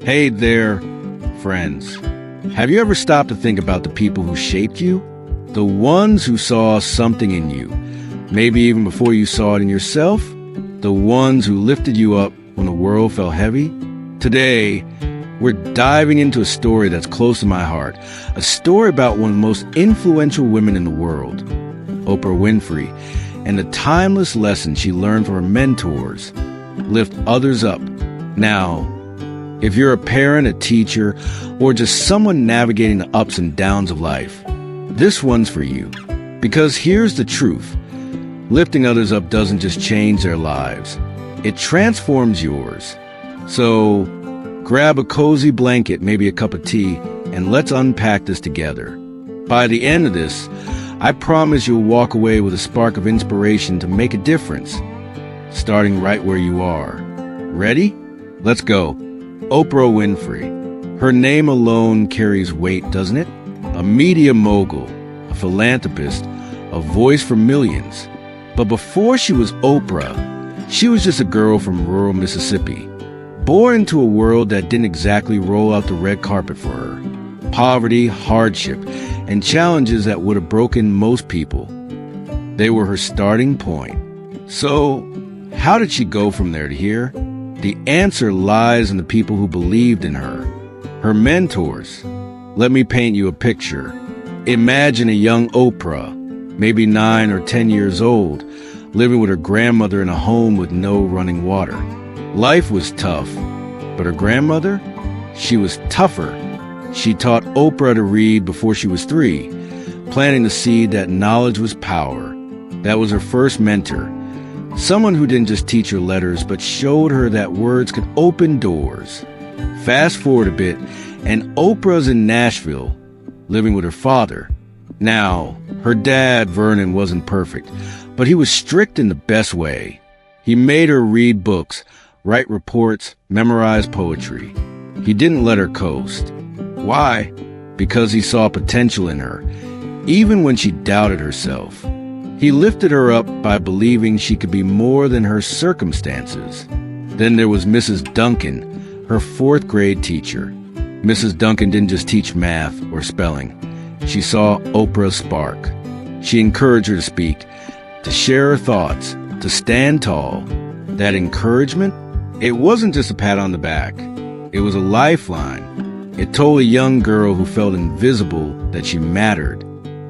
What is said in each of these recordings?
Hey there, friends. Have you ever stopped to think about the people who shaped you? The ones who saw something in you, maybe even before you saw it in yourself? The ones who lifted you up when the world felt heavy? Today, we're diving into a story that's close to my heart, a story about one of the most influential women in the world, Oprah Winfrey, and the timeless lessons she learned from her mentors. Lift others up. Now, if you're a parent, a teacher, or just someone navigating the ups and downs of life, this one's for you. Because here's the truth. Lifting others up doesn't just change their lives. It transforms yours. So grab a cozy blanket, maybe a cup of tea, and let's unpack this together. By the end of this, I promise you'll walk away with a spark of inspiration to make a difference, starting right where you are. Ready? Let's go. Oprah Winfrey. Her name alone carries weight, doesn't it? A media mogul, a philanthropist, a voice for millions. But before she was Oprah, she was just a girl from rural Mississippi, born into a world that didn't exactly roll out the red carpet for her. Poverty, hardship, and challenges that would have broken most people. They were her starting point. So, how did she go from there to here? The answer lies in the people who believed in her, her mentors. Let me paint you a picture. Imagine a young Oprah, maybe 9 or 10 years old, living with her grandmother in a home with no running water. Life was tough, but her grandmother, she was tougher. She taught Oprah to read before she was 3, planting the seed that knowledge was power. That was her first mentor. Someone who didn't just teach her letters, but showed her that words could open doors. Fast forward a bit, and Oprah's in Nashville, living with her father. Now, her dad, Vernon, wasn't perfect, but he was strict in the best way. He made her read books, write reports, memorize poetry. He didn't let her coast. Why? Because he saw potential in her, even when she doubted herself. He lifted her up by believing she could be more than her circumstances. Then there was Mrs. Duncan, her 4th grade teacher. Mrs. Duncan didn't just teach math or spelling. She saw Oprah's spark. She encouraged her to speak, to share her thoughts, to stand tall. That encouragement, it wasn't just a pat on the back. It was a lifeline. It told a young girl who felt invisible that she mattered.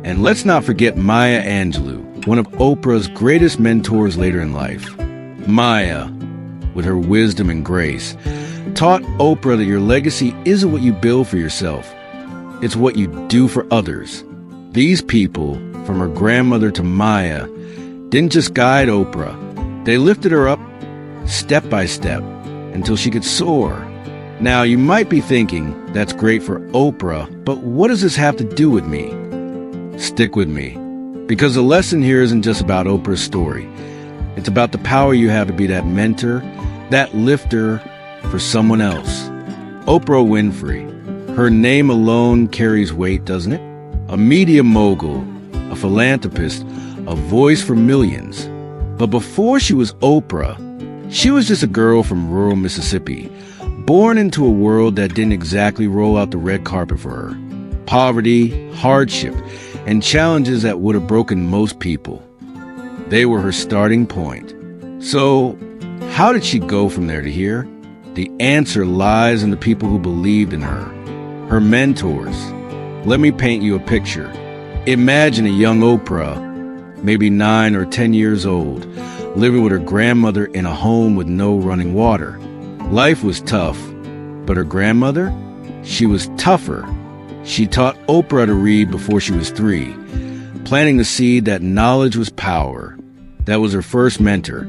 And let's not forget Maya Angelou, one of Oprah's greatest mentors later in life. Maya, with her wisdom and grace, taught Oprah that your legacy isn't what you build for yourself. It's what you do for others. These people, from her grandmother to Maya, didn't just guide Oprah. They lifted her up step by step until she could soar. Now, you might be thinking, that's great for Oprah, but what does this have to do with me? Stick with me, because the lesson here isn't just about Oprah's story. It's about the power you have to be that mentor, that lifter for someone else. Oprah Winfrey. Her name alone carries weight, doesn't it? A media mogul, a philanthropist, a voice for millions. But before she was Oprah, she was just a girl from rural Mississippi, born into a world that didn't exactly roll out the red carpet for her. Poverty, hardship, and challenges that would have broken most people. They were her starting point. So, how did she go from there to here? The answer lies in the people who believed in her, her mentors. Let me paint you a picture. Imagine a young Oprah, maybe 9 or 10 years old, living with her grandmother in a home with no running water. Life was tough, but her grandmother, she was tougher. She taught Oprah to read before she was 3, planting the seed that knowledge was power. That was her first mentor.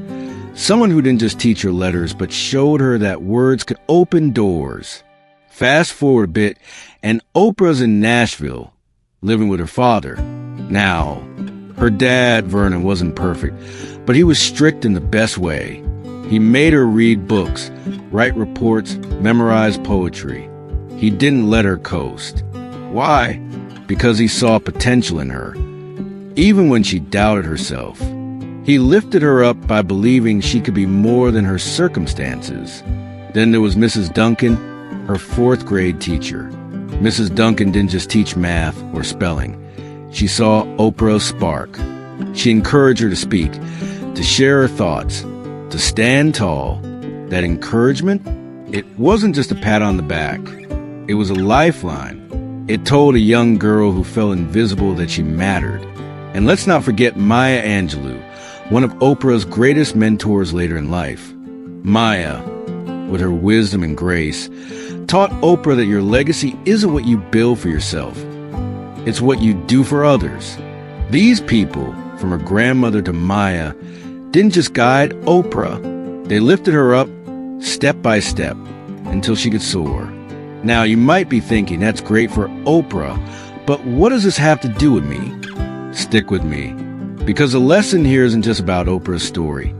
Someone who didn't just teach her letters, but showed her that words could open doors. Fast forward a bit, and Oprah's in Nashville, living with her father. Now, her dad, Vernon, wasn't perfect, but he was strict in the best way. He made her read books, write reports, memorize poetry. He didn't let her coast. Why? Because he saw potential in her, even when she doubted herself. He lifted her up by believing she could be more than her circumstances. Then there was Mrs. Duncan, her fourth grade teacher. Mrs. Duncan didn't just teach math or spelling. She saw Oprah's spark. She encouraged her to speak, to share her thoughts, to stand tall. That encouragement, it wasn't just a pat on the back. It was a lifeline. It told a young girl who felt invisible that she mattered. And let's not forget Maya Angelou, one of Oprah's greatest mentors later in life. Maya, with her wisdom and grace, taught Oprah that your legacy isn't what you build for yourself. It's what you do for others. These people, from her grandmother to Maya, didn't just guide Oprah. They lifted her up step by step until she could soar. Now, you might be thinking, that's great for Oprah, but what does this have to do with me? Stick with me, because the lesson here isn't just about Oprah's story.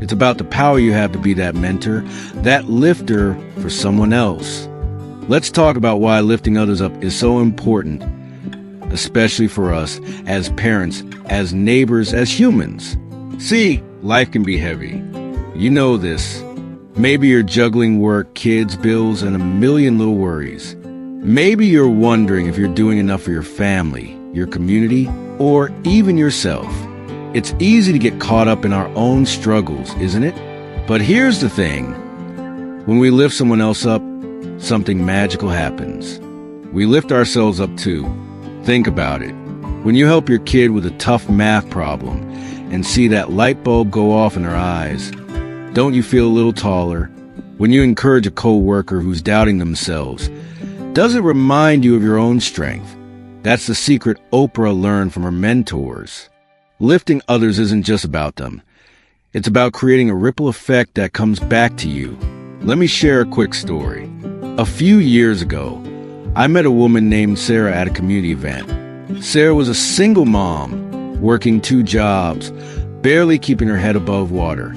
It's about the power you have to be that mentor, that lifter for someone else. Let's talk about why lifting others up is so important, especially for us as parents, as neighbors, as humans. See, life can be heavy. You know this. Maybe you're juggling work, kids, bills, and a million little worries. Maybe you're wondering if you're doing enough for your family, your community, or even yourself. It's easy to get caught up in our own struggles, isn't it? But here's the thing. When we lift someone else up, something magical happens. We lift ourselves up too. Think about it. When you help your kid with a tough math problem and see that light bulb go off in their eyes, don't you feel a little taller? When you encourage a coworker who's doubting themselves, does it remind you of your own strength? That's the secret Oprah learned from her mentors. Lifting others isn't just about them. It's about creating a ripple effect that comes back to you. Let me share a quick story. A few years ago, I met a woman named Sarah at a community event. Sarah was a single mom, working 2 jobs, barely keeping her head above water.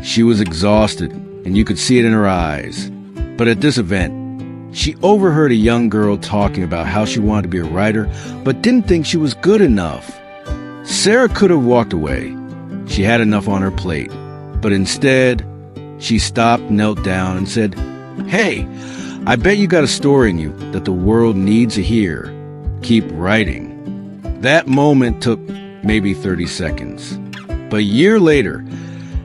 She was exhausted, and you could see it in her eyes. But at this event, she overheard a young girl talking about how she wanted to be a writer, but didn't think she was good enough. Sarah could have walked away. She had enough on her plate. But instead, she stopped, knelt down, and said, "Hey, I bet you got a story in you that the world needs to hear. Keep writing." That moment took maybe 30 seconds. But a year later,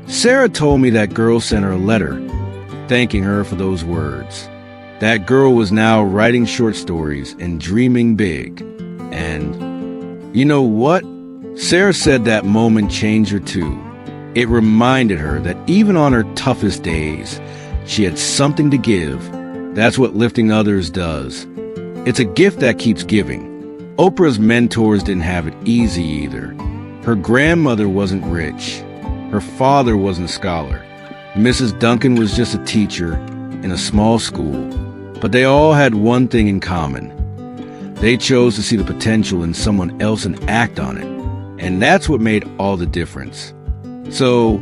Sarah told me that girl sent her a letter, thanking her for those words. That girl was now writing short stories and dreaming big. And you know what? Sarah said that moment changed her too. It reminded her that even on her toughest days, she had something to give. That's what lifting others does. It's a gift that keeps giving. Oprah's mentors didn't have it easy either. Her grandmother wasn't rich. Her father wasn't a scholar. Mrs. Duncan was just a teacher in a small school. But they all had one thing in common. They chose to see the potential in someone else and act on it. And that's what made all the difference. So,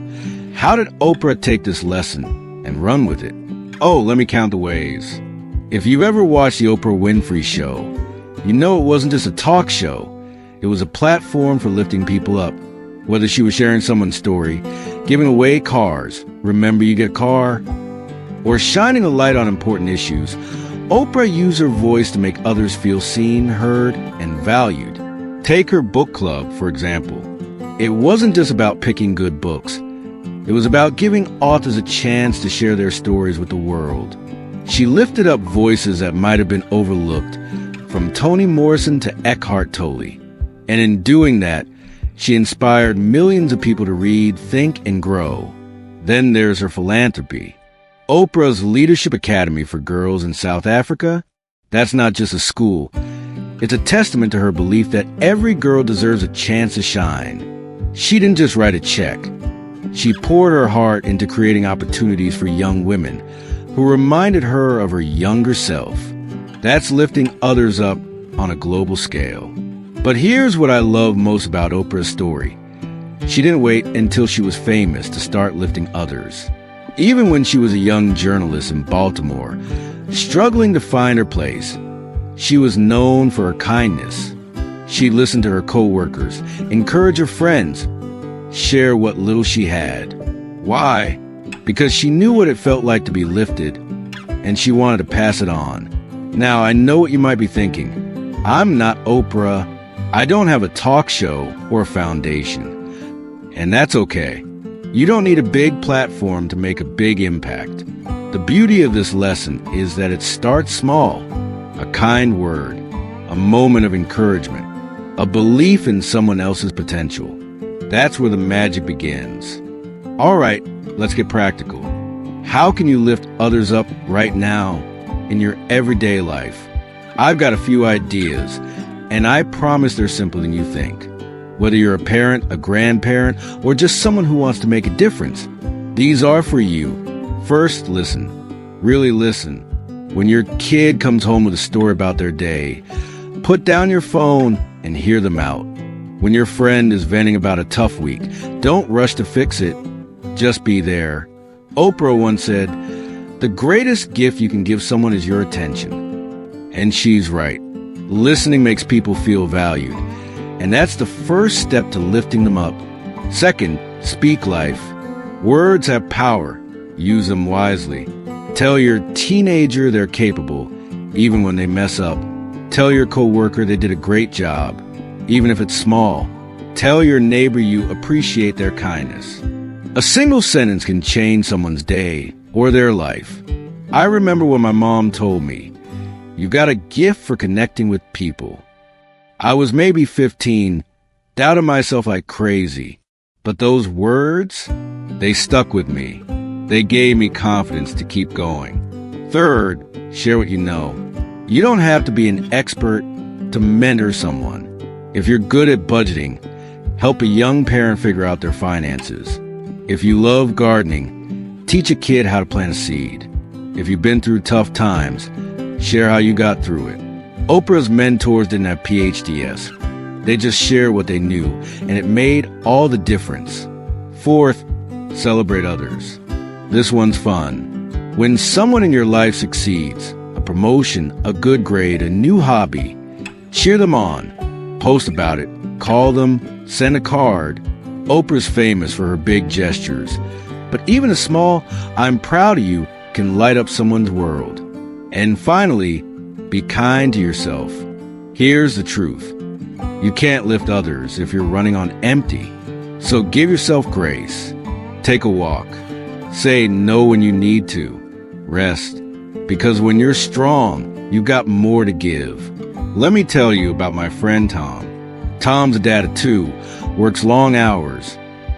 how did Oprah take this lesson and run with it? Oh, let me count the ways. If you've ever watched the Oprah Winfrey show, you know it wasn't just a talk show. It was a platform for lifting people up. Whether she was sharing someone's story, giving away cars, remember you get a car, or shining a light on important issues, Oprah used her voice to make others feel seen, heard, and valued. Take her book club, for example. It wasn't just about picking good books. It was about giving authors a chance to share their stories with the world. She lifted up voices that might have been overlooked, from Toni Morrison to Eckhart Tolle. And in doing that, she inspired millions of people to read, think, and grow. Then there's her philanthropy. Oprah's Leadership Academy for Girls in South Africa, that's not just a school. It's a testament to her belief that every girl deserves a chance to shine. She didn't just write a check. She poured her heart into creating opportunities for young women who reminded her of her younger self. That's lifting others up on a global scale. But here's what I love most about Oprah's story. She didn't wait until she was famous to start lifting others. Even when she was a young journalist in Baltimore, struggling to find her place, she was known for her kindness. She listened to her coworkers, encouraged her friends, share what little she had. Why? Because she knew what it felt like to be lifted and she wanted to pass it on. Now, I know what you might be thinking. I'm not Oprah. I don't have a talk show or a foundation. And that's okay. You don't need a big platform to make a big impact. The beauty of this lesson is that it starts small. A kind word, a moment of encouragement, a belief in someone else's potential. That's where the magic begins. All right, let's get practical. How can you lift others up right now in your everyday life? I've got a few ideas, and I promise they're simpler than you think. Whether you're a parent, a grandparent, or just someone who wants to make a difference, these are for you. First, listen. Really listen. When your kid comes home with a story about their day, put down your phone and hear them out. When your friend is venting about a tough week, don't rush to fix it. Just be there. Oprah once said, "The greatest gift you can give someone is your attention." And she's right. Listening makes people feel valued. And that's the first step to lifting them up. Second, speak life. Words have power. Use them wisely. Tell your teenager they're capable, even when they mess up. Tell your coworker they did a great job, even if it's small. Tell your neighbor you appreciate their kindness. A single sentence can change someone's day or their life. I remember when my mom told me, "You've got a gift for connecting with people." I was maybe 15, doubted myself like crazy. But those words, they stuck with me. They gave me confidence to keep going. Third, share what you know. You don't have to be an expert to mentor someone. If you're good at budgeting, help a young parent figure out their finances. If you love gardening, teach a kid how to plant a seed. If you've been through tough times, share how you got through it. Oprah's mentors didn't have PhDs. They just shared what they knew, and it made all the difference. Fourth, celebrate others. This one's fun. When someone in your life succeeds, a promotion, a good grade, a new hobby, cheer them on. Post about it. Call them. Send a card. Oprah's famous for her big gestures. But even a small, "I'm proud of you," can light up someone's world. And finally, be kind to yourself. Here's the truth. You can't lift others if you're running on empty. So give yourself grace. Take a walk. Say no when you need to. Rest. Because when you're strong, you've got more to give. Let me tell you about my friend Tom. Tom's a dad of 2, works long hours,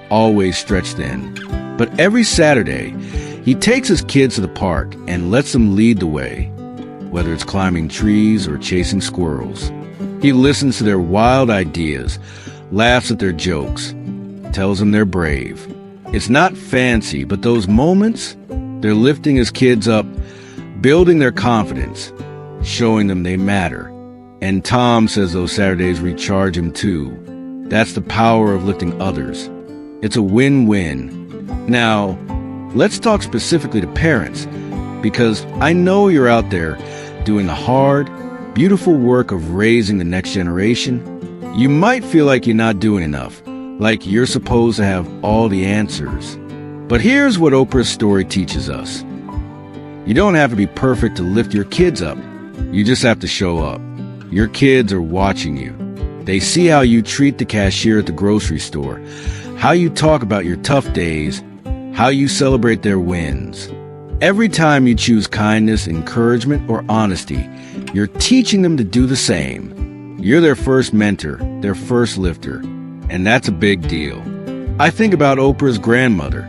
always stretched thin. But every Saturday, he takes his kids to the park and lets them lead the way. Whether it's climbing trees or chasing squirrels. He listens to their wild ideas, laughs at their jokes, tells them they're brave. It's not fancy, but those moments, they're lifting his kids up, building their confidence, showing them they matter. And Tom says those Saturdays recharge him too. That's the power of lifting others. It's a win-win. Now, let's talk specifically to parents, because I know you're out there doing the hard, beautiful work of raising the next generation. You might feel like you're not doing enough, like you're supposed to have all the answers. But here's what Oprah's story teaches us. You don't have to be perfect to lift your kids up. You just have to show up. Your kids are watching you. They see how you treat the cashier at the grocery store, how you talk about your tough days, how you celebrate their wins. Every time you choose kindness, encouragement, or honesty, you're teaching them to do the same. You're their first mentor, their first lifter, and that's a big deal. I think about Oprah's grandmother,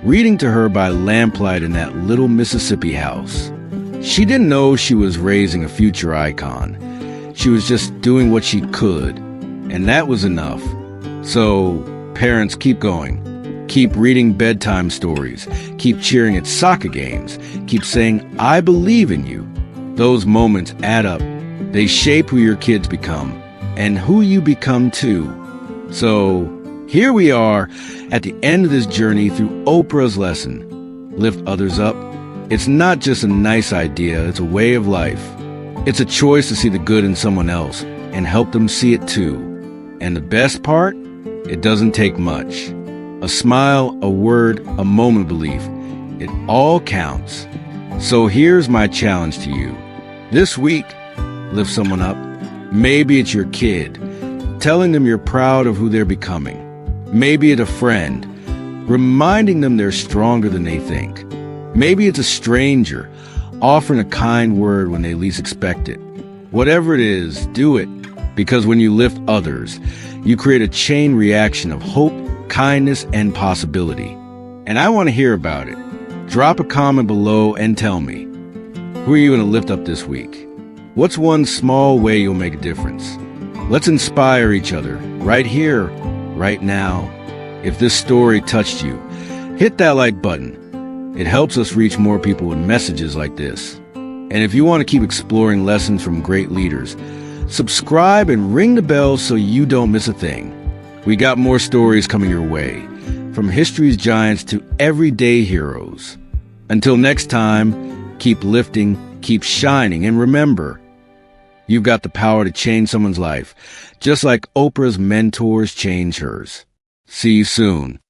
reading to her by lamplight in that little Mississippi house. She didn't know she was raising a future icon. She was just doing what she could, and that was enough. So, parents, keep going. Keep reading bedtime stories. Keep cheering at soccer games. Keep saying, "I believe in you." Those moments add up. They shape who your kids become, and who you become too. So, here we are at the end of this journey through Oprah's lesson. Lift others up. It's not just a nice idea, it's a way of life. It's a choice to see the good in someone else and help them see it too. And the best part? It doesn't take much. A smile, a word, a moment of belief. It all counts. So here's my challenge to you. This week, lift someone up. Maybe it's your kid, telling them you're proud of who they're becoming. Maybe it's a friend, reminding them they're stronger than they think. Maybe it's a stranger, offering a kind word when they least expect it. Whatever it is, do it, because when you lift others, you create a chain reaction of hope, kindness, and possibility. And I want to hear about it. Drop a comment below and tell me, who are you going to lift up this week? What's one small way you'll make a difference? Let's inspire each other right here, right now. If this story touched you, hit that like button. It helps us reach more people with messages like this. And if you want to keep exploring lessons from great leaders, subscribe and ring the bell so you don't miss a thing. We got more stories coming your way, from history's giants to everyday heroes. Until next time, keep lifting, keep shining, and remember, you've got the power to change someone's life, just like Oprah's mentors changed hers. See you soon.